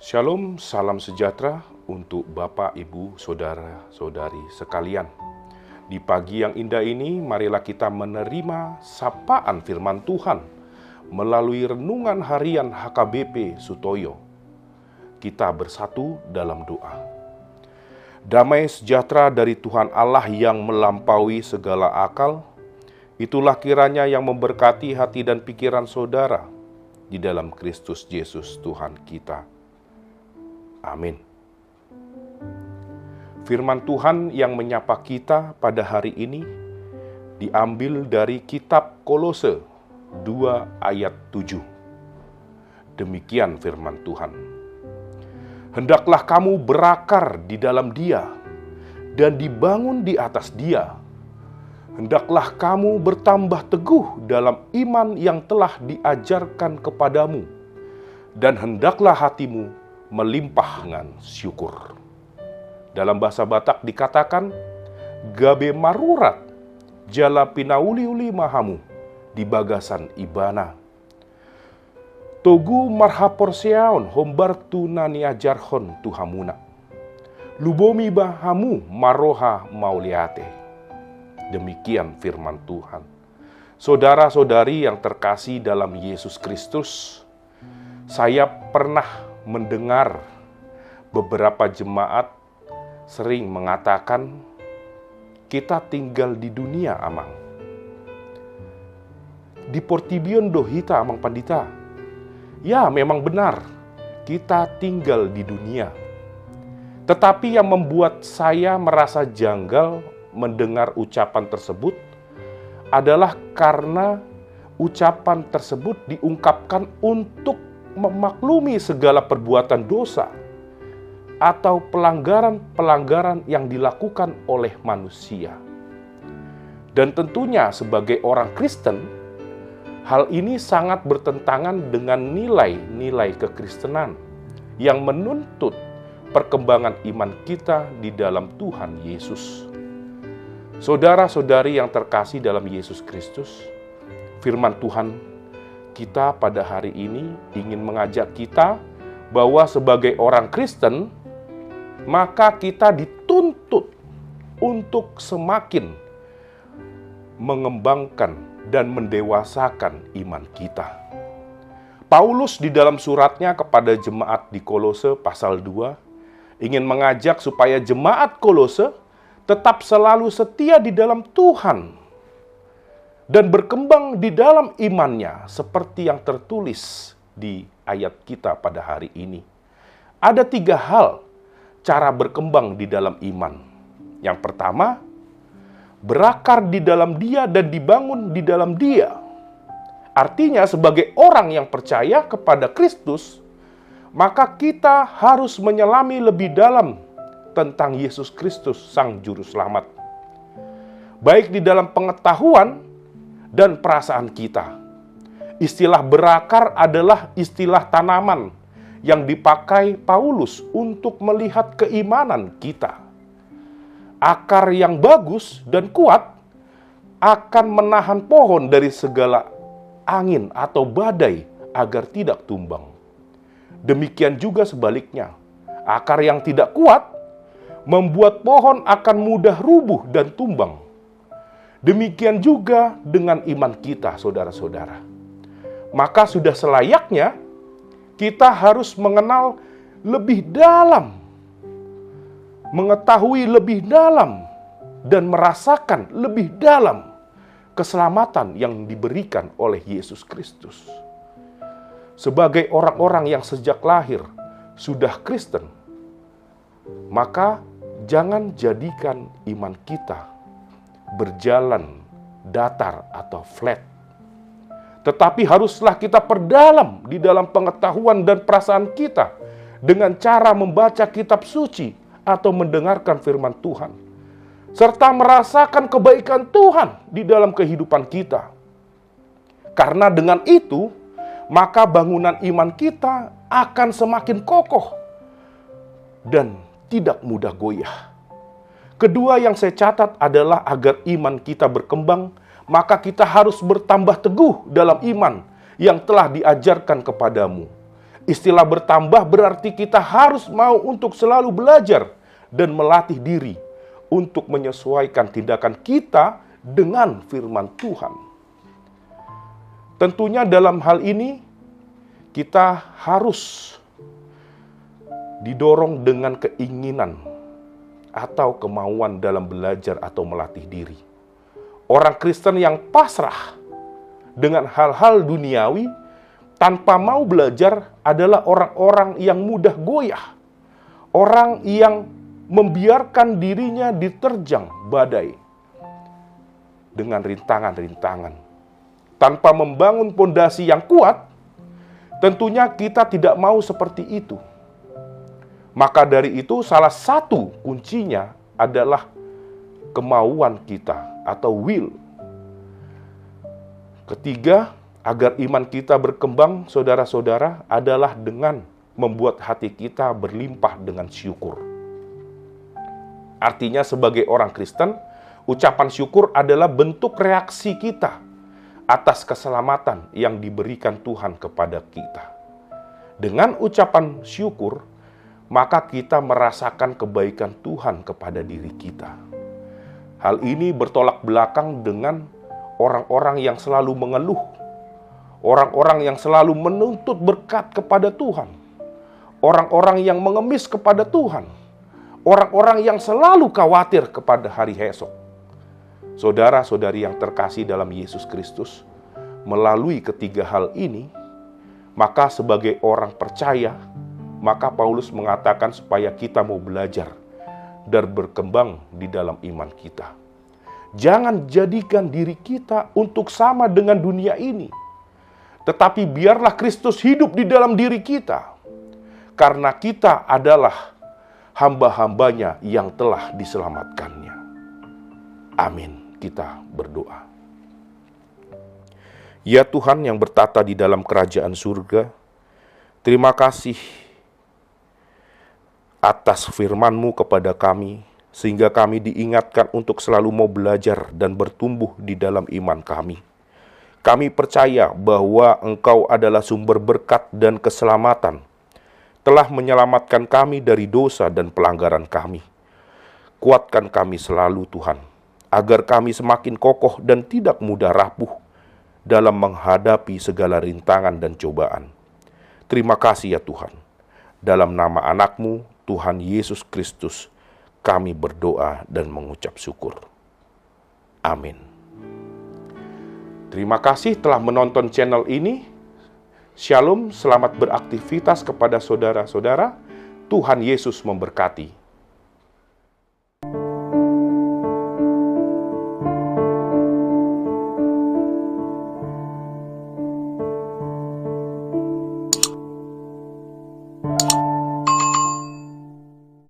Shalom, salam sejahtera untuk Bapak, Ibu, Saudara-saudari sekalian. Di pagi yang indah ini, marilah kita menerima sapaan firman Tuhan melalui renungan harian HKBP Sutoyo. Kita bersatu dalam doa. Damai sejahtera dari Tuhan Allah yang melampaui segala akal, itulah kiranya yang memberkati hati dan pikiran saudara di dalam Kristus Yesus Tuhan kita. Amin. Firman Tuhan yang menyapa kita pada hari ini diambil dari kitab Kolose 2 ayat 7. Demikian firman Tuhan. Hendaklah kamu berakar di dalam Dia dan dibangun di atas Dia. Hendaklah kamu bertambah teguh dalam iman yang telah diajarkan kepadamu, dan hendaklah hatimu melimpah dengan syukur. Dalam bahasa Batak dikatakan, gabe marurat jala pinauli-uli mahamu di bagasan ibana. Togu marhaporseaon hombar tu naniajarhon tuhamuna. Lubomi bahamu maroha mauliate. Demikian firman Tuhan. Saudara-saudari yang terkasih dalam Yesus Kristus, saya pernah mendengar beberapa jemaat sering mengatakan, kita tinggal di dunia, Amang. Di Portibion dohita, Amang Pandita. Ya, memang benar, kita tinggal di dunia. Tetapi yang membuat saya merasa janggal mendengar ucapan tersebut adalah karena ucapan tersebut diungkapkan untuk memaklumi segala perbuatan dosa atau pelanggaran-pelanggaran yang dilakukan oleh manusia. Dan tentunya sebagai orang Kristen, hal ini sangat bertentangan dengan nilai-nilai kekristenan yang menuntut perkembangan iman kita di dalam Tuhan Yesus. Saudara-saudari yang terkasih dalam Yesus Kristus, firman Tuhan kita pada hari ini ingin mengajak kita bahwa sebagai orang Kristen, maka kita dituntut untuk semakin mengembangkan dan mendewasakan iman kita. Paulus di dalam suratnya kepada jemaat di Kolose pasal 2 ingin mengajak supaya jemaat Kolose tetap selalu setia di dalam Tuhan dan berkembang di dalam imannya seperti yang tertulis di ayat kita pada hari ini. Ada 3 hal cara berkembang di dalam iman. Yang pertama, berakar di dalam Dia dan dibangun di dalam Dia. Artinya sebagai orang yang percaya kepada Kristus, maka kita harus menyelami lebih dalam tentang Yesus Kristus, Sang Juru Selamat. Baik di dalam pengetahuan dan perasaan kita. Istilah berakar adalah istilah tanaman yang dipakai Paulus untuk melihat keimanan kita. Akar yang bagus dan kuat akan menahan pohon dari segala angin atau badai agar tidak tumbang. Demikian juga sebaliknya, akar yang tidak kuat membuat pohon akan mudah rubuh dan tumbang. Demikian juga dengan iman kita, saudara-saudara. Maka sudah selayaknya kita harus mengenal lebih dalam, mengetahui lebih dalam, dan merasakan lebih dalam keselamatan yang diberikan oleh Yesus Kristus. Sebagai orang-orang yang sejak lahir sudah Kristen, maka jangan jadikan iman kita berjalan datar atau flat. Tetapi haruslah kita perdalam di dalam pengetahuan dan perasaan kita dengan cara membaca kitab suci atau mendengarkan firman Tuhan, serta merasakan kebaikan Tuhan di dalam kehidupan kita. Karena dengan itu, maka bangunan iman kita akan semakin kokoh dan tidak mudah goyah. Kedua yang saya catat adalah agar iman kita berkembang, maka kita harus bertambah teguh dalam iman yang telah diajarkan kepadamu. Istilah bertambah berarti kita harus mau untuk selalu belajar dan melatih diri untuk menyesuaikan tindakan kita dengan firman Tuhan. Tentunya dalam hal ini kita harus didorong dengan keinginan atau kemauan dalam belajar atau melatih diri. Orang Kristen yang pasrah dengan hal-hal duniawi tanpa mau belajar adalah orang-orang yang mudah goyah. Orang yang membiarkan dirinya diterjang badai dengan rintangan-rintangan. Tanpa membangun pondasi yang kuat, tentunya kita tidak mau seperti itu. Maka dari itu salah satu kuncinya adalah kemauan kita atau will. Ketiga, agar iman kita berkembang, saudara-saudara, adalah dengan membuat hati kita berlimpah dengan syukur. Artinya sebagai orang Kristen, ucapan syukur adalah bentuk reaksi kita atas keselamatan yang diberikan Tuhan kepada kita. Dengan ucapan syukur, maka kita merasakan kebaikan Tuhan kepada diri kita. Hal ini bertolak belakang dengan orang-orang yang selalu mengeluh, orang-orang yang selalu menuntut berkat kepada Tuhan, orang-orang yang mengemis kepada Tuhan, orang-orang yang selalu khawatir kepada hari esok. Saudara-saudari yang terkasih dalam Yesus Kristus, melalui ketiga hal ini, maka sebagai orang percaya, maka Paulus mengatakan supaya kita mau belajar dan berkembang di dalam iman kita. Jangan jadikan diri kita untuk sama dengan dunia ini, tetapi biarlah Kristus hidup di dalam diri kita, karena kita adalah hamba-hambanya yang telah diselamatkannya. Amin. Kita berdoa. Ya Tuhan yang bertata di dalam kerajaan surga, terima kasih atas firman-Mu kepada kami, sehingga kami diingatkan untuk selalu mau belajar dan bertumbuh di dalam iman kami. Kami percaya bahwa Engkau adalah sumber berkat dan keselamatan, telah menyelamatkan kami dari dosa dan pelanggaran kami. Kuatkan kami selalu Tuhan, agar kami semakin kokoh dan tidak mudah rapuh dalam menghadapi segala rintangan dan cobaan. Terima kasih ya Tuhan. Dalam nama anak-Mu, Tuhan Yesus Kristus, kami berdoa dan mengucap syukur. Amin. Terima kasih telah menonton channel ini. Shalom, selamat beraktivitas kepada saudara-saudara. Tuhan Yesus memberkati.